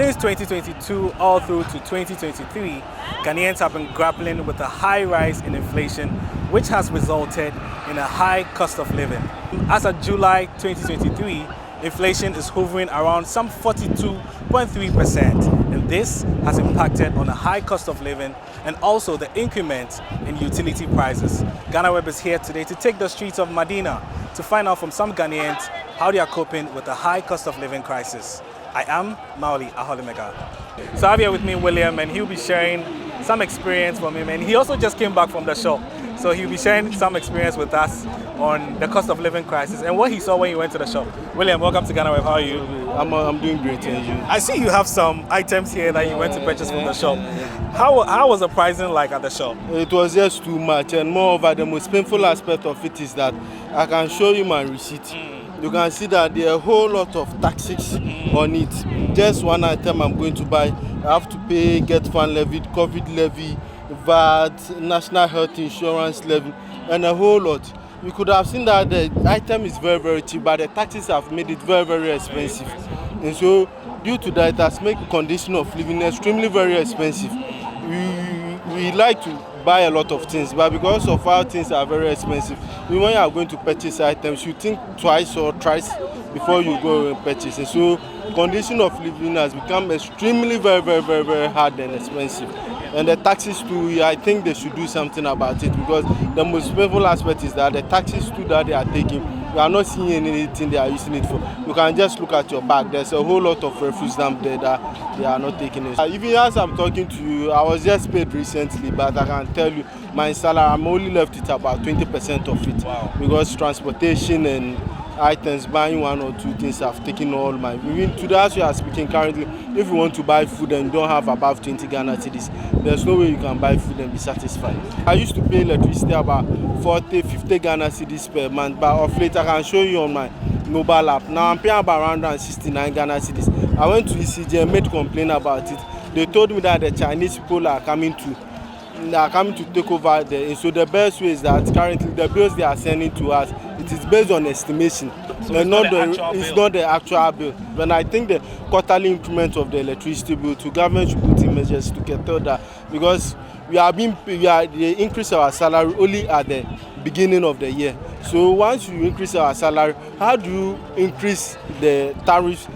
Since 2022 all through to 2023, Ghanaians have been grappling with a high rise in inflation, which has resulted in a high cost of living. As of July 2023, inflation is hovering around some 42.3%, and this has impacted on a high cost of living and also the increment in utility prices. GhanaWeb is here today to take the streets of Medina to find out from some Ghanaians how they are coping with the high cost of living crisis. I am Maoli Aholimega. So I have here with me William, and he'll be sharing some experience from him, and he also just came back from the shop. So he'll be sharing some experience with us on the cost of living crisis and what he saw when he went to the shop. William, welcome to GhanaWeb. How are you? I'm doing great, and you? I see you have some items here that you went to purchase from the shop. How was the pricing like at the shop? It was just too much, and moreover, the most painful aspect of it is that I can show you my receipt. You can see that there are a whole lot of taxes on it. Just one item I'm going to buy, I have to pay Get Fund levy, COVID levy, VAT, National Health Insurance levy, and a whole lot. You could have seen that the item is very, very cheap, but the taxes have made it very, very expensive. And so, due to that, it has made condition of living extremely very expensive. We like to buy a lot of things, but because of how things are very expensive, when you are going to purchase items, you think twice or thrice before you go and purchase. And so, condition of living has become extremely very, very, very, very hard and expensive. And the taxes too, I think they should do something about it, because the most painful aspect is that the taxes too that they are taking, you are not seeing anything they are using it for. You can just look at your bag. There's a whole lot of refuse dump there that they are not taking it. Even as I'm talking to you, I was just paid recently, but I can tell you my salary, I'm only left it about 20% of it. Wow. Because transportation and items, buying one or two things have taken all my. Even today, as we are speaking currently, if you want to buy food and you don't have above 20 Ghana cedis, there's no way you can buy food and be satisfied. I used to pay electricity about 40, 50 Ghana cedis per month, but of late I can show you on my mobile app. Now I'm paying about around 69 Ghana cedis. I went to ECG and made complaint about it. They told me that the Chinese people are coming to take over there. And so the best way is that currently the bills they are sending to us, it is based on estimation. So it's not the actual bill. When I think the quarterly increment of the electricity bill, the government should put in measures to curtail that, because they increase our salary only at the beginning of the year. So once you increase our salary, how do you increase the tariffs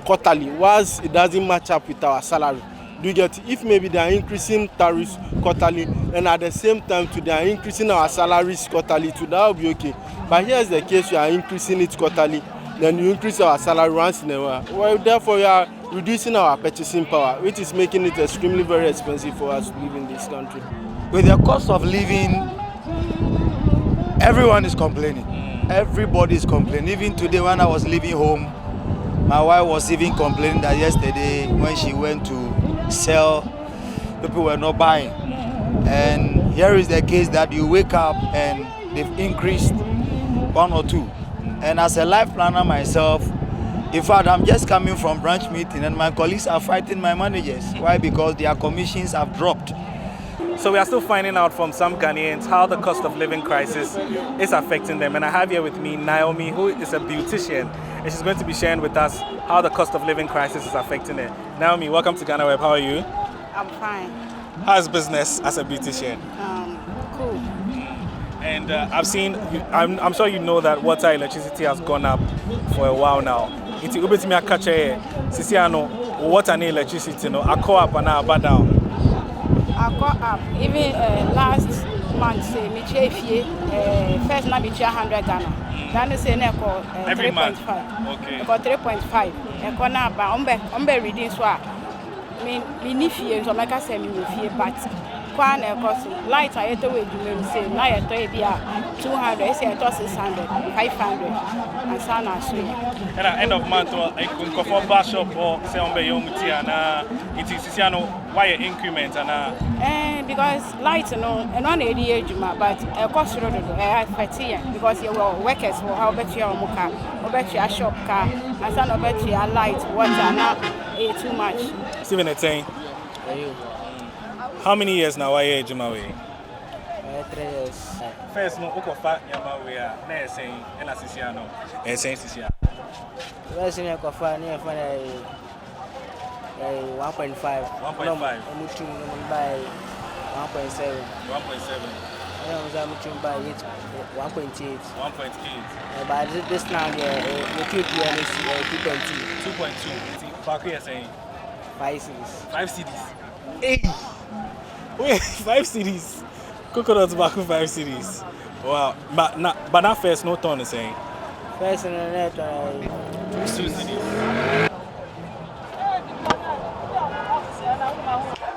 quarterly once it doesn't match up with our salary? Do you get it? If maybe they are increasing tariffs quarterly and at the same time they are increasing our salaries quarterly, that will be okay. But here's the case: you are increasing it quarterly, then you increase our salary once in a while. Well, therefore, you are reducing our purchasing power, which is making it extremely very expensive for us to live in this country. With the cost of living, everyone is complaining. Everybody is complaining. Even today, when I was leaving home, my wife was even complaining that yesterday when she went to sell, people were not buying. And here is the case that you wake up and they've increased 1 or 2. And as a life planner myself, in fact, I'm just coming from branch meeting and my colleagues are fighting my managers. Why? Because their commissions have dropped. So we are still finding out from some Ghanaians how the cost of living crisis is affecting them. And I have here with me Naomi, who is a beautician, and she's going to be sharing with us how the cost of living crisis is affecting her. Naomi, welcome to GhanaWeb. How are you? I'm fine. How's business as a beautician? Cool. And I've seen, I'm sure you know that water electricity has gone up for a while now. It's a bit me a catch here. Sisiano, water and electricity, no, I call up and I back down. I got up. Even last month, first now me 100 Ghana. Then say ne ko 3.5. Okay. Ko 3.5. E ko na ba on be reading so a me ni fie so make say me fie, but kwa na cost light I to we do me say na ye to e bia 200, say to 600, 500 and so na so. And at end of month or I can go for bar shop or say on be your muti ana it is sisiano why increment ana because light no and on area ejuma, but e cost ro do e 30 because you workers for how bet you omuka or bet you a shop car and so no bet you a light water na too much. Steven Eteng, how many years now are you ejuma we? 3 years. First no okofa yama we a na esen na sisiano esen sisia. First me okofa ni e fa 1.5. 1.5. No, buy 1.7. 1.7. I'm buy 1.8. 1.8. But this now, the QPN is 2.2. 2.2. Bakri is saying 5 cities. 5 cities. Hey! Wait, 5 cities. Coconut tobacco 5 cities. Wow. But not first, no ton is saying. First in the net, 2 cities.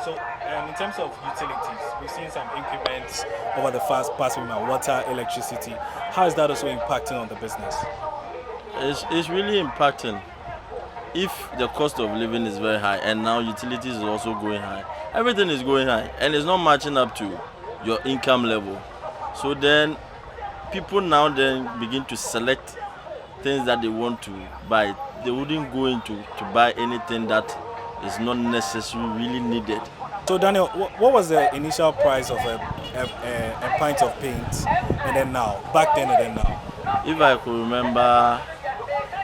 So, in terms of utilities, we've seen some increments over the past week now, water, electricity. How is that also impacting on the business? It's really impacting. If the cost of living is very high and now utilities is also going high, everything is going high and it's not matching up to your income level. So then people now then begin to select things that they want to buy. They wouldn't go into to buy anything that is not necessarily really needed. So Daniel, what was the initial price of a pint of paint and then now, back then and then now? If I could remember,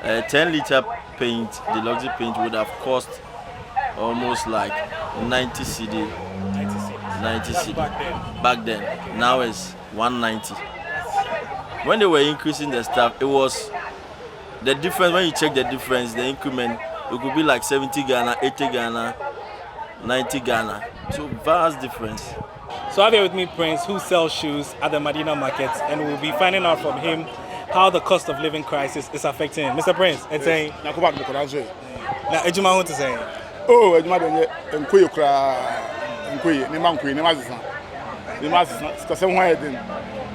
10-liter paint, the luxury paint would have cost almost like 90 CD. 90 CD. Back then. Now it's 190. When they were increasing the stuff, it was the difference. When you check the difference, the increment, it could be like 70 Ghana, 80 Ghana, 90 Ghana. So vast difference. So I have here with me Prince, who sells shoes at the Medina market, and we'll be finding out from him how the cost of living crisis is affecting him. Mr. Prince, it's saying. Now, Ejuma, what to say? Oh, Ejuma, Nkommo Nkommo, Nkommo, because somewhere then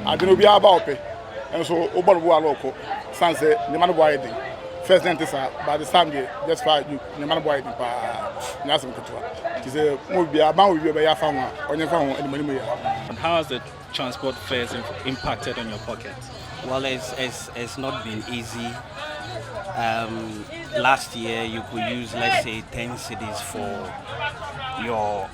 I don't know be about it, and so over the local sunset, the man boy thing. First dentist, by the time they just fired you, the man boy thing, Nassim Katua. It's a movie about you by your family or your family and money. And how has the transport fares impacted on your pocket? Well, it's not been easy. Last year you could use, let's say, 10 cities for your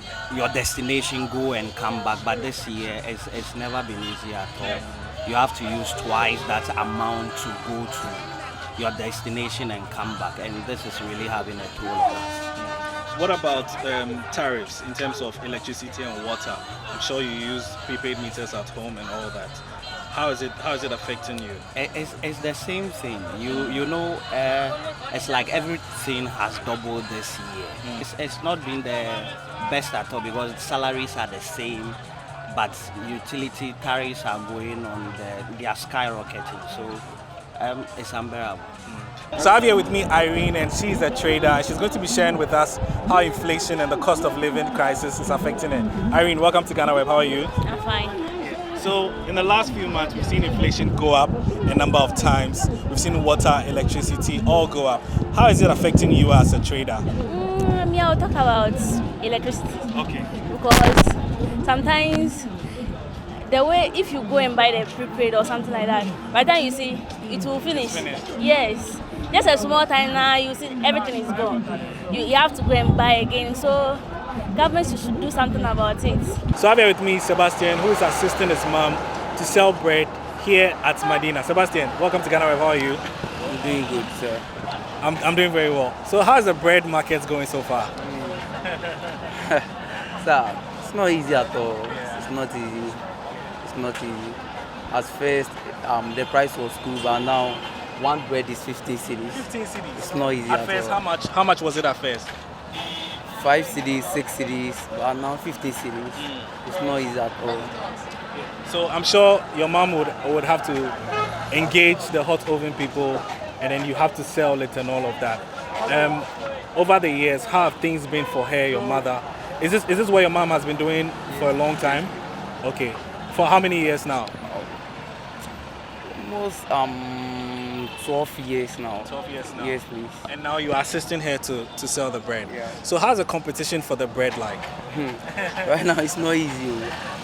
destination, go and come back, but this year it's never been easy at all. You have to use twice that amount to go to your destination and come back, and this is really having a toll on us. What about tariffs in terms of electricity and water? I'm sure you use prepaid meters at home and all that. How is it affecting you? It's the same thing. You know, it's like everything has doubled this year. It's not been the best at all because salaries are the same, but utility tariffs are going on. They are skyrocketing. So it's unbearable. So I have here with me Irene, and she's a trader. She's going to be sharing with us how inflation and the cost of living crisis is affecting her. Irene, welcome to GhanaWeb. How are you? I'm fine. So in the last few months, we've seen inflation go up a number of times. We've seen water, electricity all go up. How is it affecting you as a trader? I'll talk about electricity. Okay. Because sometimes the way if you go and buy the prepaid or something like that, by the time you see it will finish. Yes. Just a small time now, you see everything is gone. You have to go and buy again. So government should do something about it. So I have here with me Sebastian, who is assisting his mom to sell bread here at Medina. Sebastian, welcome to GhanaWeb. How are you? I'm doing good, sir. I'm doing very well. So how's the bread market going so far? Sir, it's not easy at all. It's not easy. It's not easy. At first, the price was cool, but now one bread is 15 cedis. 15 cedis. It's not easy at first. all. How much was it at first? 5 cedis, 6 cedis, but now 50 cedis. It's not easy at all. So I'm sure your mom would have to engage the hot oven people, and then you have to sell it and all of that. Over the years, how have things been for her, your mother? Is this what your mom has been doing for a long time? Okay. For how many years now? Almost 12 years now. 12 years now. Yes, please. And now you are assisting her to sell the bread. Yeah. So how's the competition for the bread like? Right now it's not easy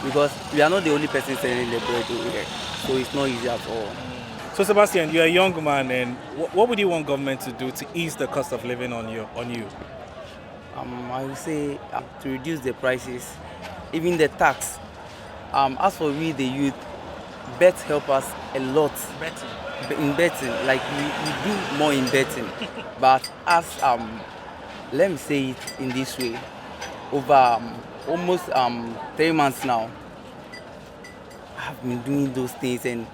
because we are not the only person selling the bread over here. So it's not easy at all. So Sebastian, you're a young man, and what would you want government to do to ease the cost of living on you? I would say to reduce the prices, even the tax. As for we, the youth, bets help us a lot. Betting? In betting, like we do more in betting. But as let me say it in this way. Over almost 3 months now, I've been doing those things and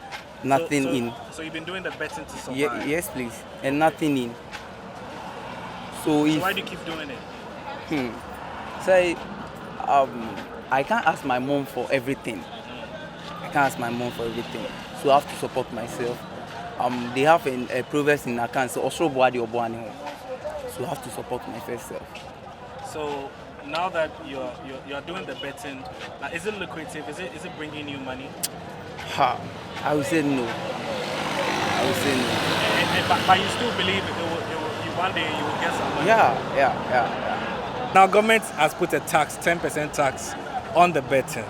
nothing in. So you've been doing the betting to survive? Yes, please, and nothing in. So why do you keep doing it? So I can't ask my mom for everything. So I have to support myself. They have a proverb in account, so also boy or boy. So I have to support my first self. So now that you're doing the betting, like, is it lucrative? Is it bringing you money? I would say no. But you still believe one day you will get some money? Yeah. Now government has put a tax, 10% tax on the betting.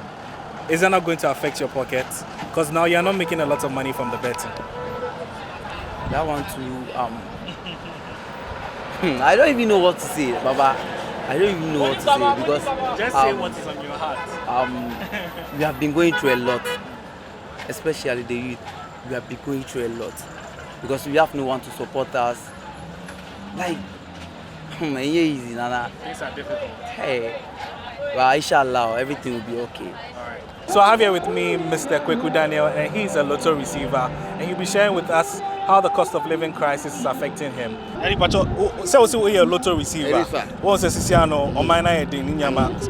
Is that not going to affect your pocket? Because now you're not making a lot of money from the betting. That one too. I don't even know what to say, Baba. I don't even know what to say because just say what is on your heart. We have been going through a lot, especially the youth. We have been going through a lot because we have no one to support us. Like, easy, Nana. Things are difficult. Hey, well, inshallah, everything will be okay. All right. So I have here with me Mr. Kweku Daniel, and he's a lotto receiver, and he'll be sharing with us how the cost of living crisis is affecting him. Say also you're a lotto receiver. Once a Siciano or mine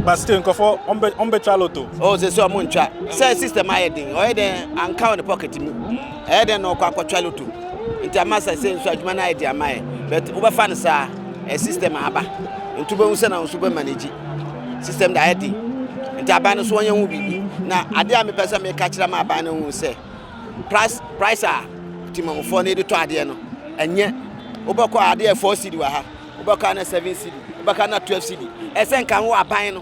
but still on betra lotto. Oh, the so muncha. Say system I ding, or then and count the pocket me. I don't know what lotto. It's a master saying so man idea my, but over fan sir, a system aba. Into Bonsan and super manage system that I did. Into a banner so young will now I dare me person may catch them a banner who say price Timon for needed to Adiano, and yet Obaka idea 4 city were Obaka 7 city, Obaka 12 city. As then can walk buying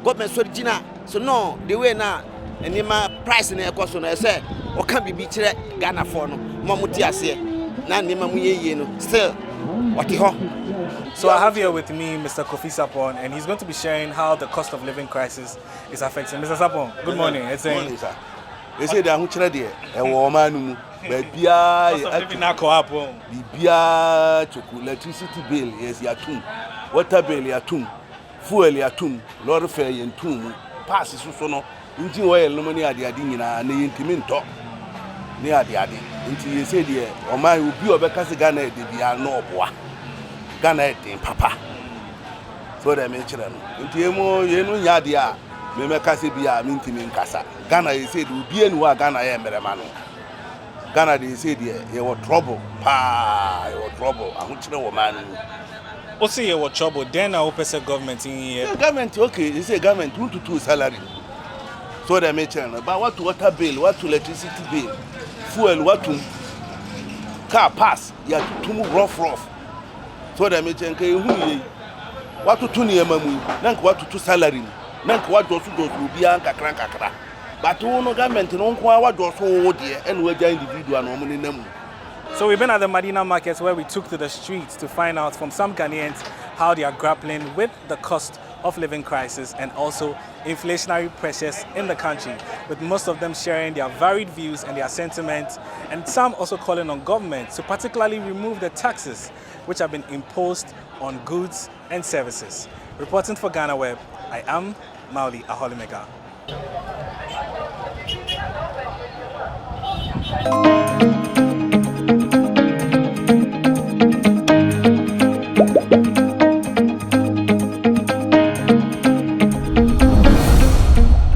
government so Gina. So no, the way now and in my price in a cost on I said, or can be beach Ghana for no Mamutia say, Nanimamu, still what he ho. So I have here with me Mr. Kofi Sapon, and he's going to be sharing how the cost of living crisis is affecting. Mr. Sapon, good morning. It's morning, sir. They say they're there, a woman, but Bia, electricity bill, yes, yatum, water bill, yatum, fuel, yatum, lord fare, and tomb, passes so no, into oil, money at the Adina, and the intimate near the Adi. Until you say, dear, or my will be over Casagana, they are no bois. Ghana papa. So they mention them. Until you know Yadia. Me kasi biya minti min kasa. Ghana they said will be anywhere Ghana meremano. Ghana they said you were trouble. You were trouble. I want to know man. What's you were trouble? Then I hope say government in here. Yeah, government okay. They say government 2 to 2 salary. So they mention. But what to water bill? What to electricity bill? Fuel? What to car pass? Yeah, to move rough. So they mention. What to tuni emamu? Nank what to salary? Nank what does will be anka crankakra. But no government no what does hold there and we just individual no money name. So we've been at the Medina markets where we took to the streets to find out from some Ghanaians how they are grappling with the cost of living crisis and also inflationary pressures in the country, with most of them sharing their varied views and their sentiments, and some also calling on government to particularly remove the taxes which have been imposed on goods and services. Reporting for GhanaWeb, I am Mauli Aholimega.